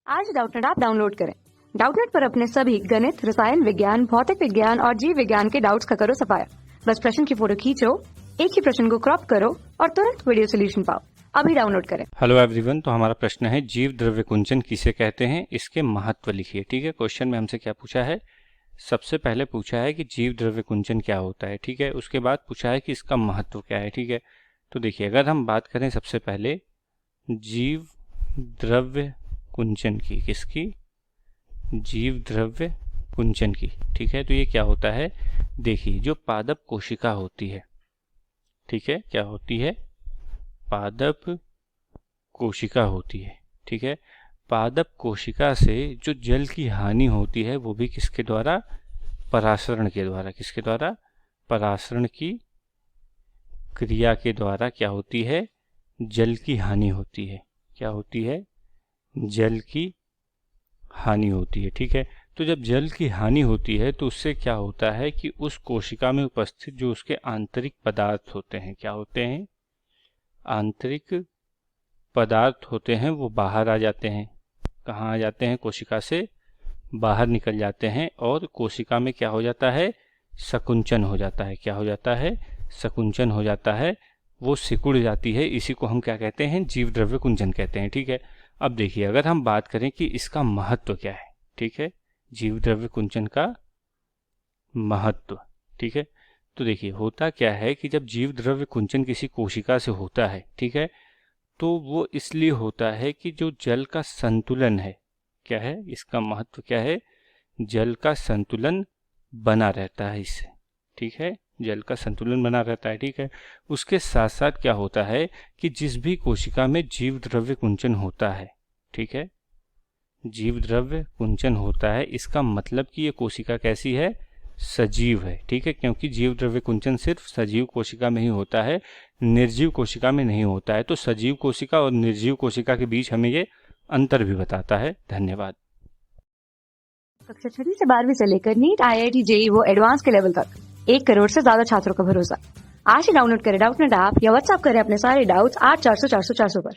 आज Doubtnut app download करें। Doubtnut पर अपने सभी गणित, रसायन विज्ञान, भौतिक विज्ञान और जीव विज्ञान के डाउट्स का करो सफाया। बस प्रश्न की फोटो खींचो, एक ही प्रश्न को क्रॉप करो और तुरंत वीडियो सोल्यूशन पाओ। अभी डाउनलोड करें। हेलो एवरीवन, तो हमारा प्रश्न है जीव द्रव्य कुंचन किसे कहते हैं, इसके महत्व लिखिए। ठीक है, क्वेश्चन में हमसे क्या पूछा है, सबसे पहले पूछा है कि जीव द्रव्य कुंचन क्या होता है। ठीक है, उसके बाद पूछा है कि इसका महत्व क्या है। ठीक है, तो देखिए अगर हम बात करें सबसे पहले जीव द्रव्य कुंचन की, किसकी, जीव द्रव्य कुंचन की। ठीक है, तो ये क्या होता है, देखिए जो पादप कोशिका होती है, ठीक है, क्या होती है, पादप कोशिका होती है। ठीक है, पादप कोशिका से जो जल की हानि होती है वो भी किसके द्वारा, परासरण के द्वारा। किसके द्वारा, परासरण की क्रिया के द्वारा क्या होती है, जल की हानि होती है। क्या होती है, जल की हानि होती है। ठीक है, तो जब जल की हानि होती है तो उससे क्या होता है कि उस कोशिका में उपस्थित जो उसके आंतरिक पदार्थ होते हैं, क्या होते हैं, आंतरिक पदार्थ होते हैं, वो बाहर आ जाते हैं। कहाँ आ जाते हैं, कोशिका से बाहर निकल जाते हैं और कोशिका में क्या हो जाता है, संकुचन हो जाता है। क्या हो जाता है, संकुचन हो जाता है, वो सिकुड़ जाती है। इसी को हम क्या कहते हैं, जीव द्रव्य कुंचन कहते हैं। ठीक है, अब देखिए अगर हम बात करें कि इसका महत्व क्या है, ठीक है, जीव द्रव्य कुंचन का महत्व। ठीक है, तो देखिए होता क्या है कि जब जीव द्रव्य कुंचन किसी कोशिका से होता है, ठीक है, तो वो इसलिए होता है कि जो जल का संतुलन है, क्या है, इसका महत्व क्या है, जल का संतुलन बना रहता है इससे। ठीक है, जल का संतुलन बना रहता है। ठीक है, उसके साथ साथ क्या होता है कि जिस भी कोशिका में जीव द्रव्य कुंचन होता है, ठीक है, जीव द्रव्य कुंचन होता है, इसका मतलब कि ये कोशिका कैसी है, सजीव है। ठीक है, क्योंकि जीव द्रव्य कुंचन सिर्फ सजीव कोशिका में ही होता है, निर्जीव कोशिका में नहीं होता है। तो सजीव कोशिका और निर्जीव कोशिका के बीच हमें ये अंतर भी बताता है। धन्यवाद। कक्षा 6 से 12वीं से लेकर नीट, IIT, JEE वो एडवांस के लेवल तक 1 करोड़ से ज्यादा छात्रों का भरोसा। आज ही डाउनलोड करें डाउटनेट ऐप या व्हाट्सएप करें अपने सारे डाउट्स 8400 400 400 पर।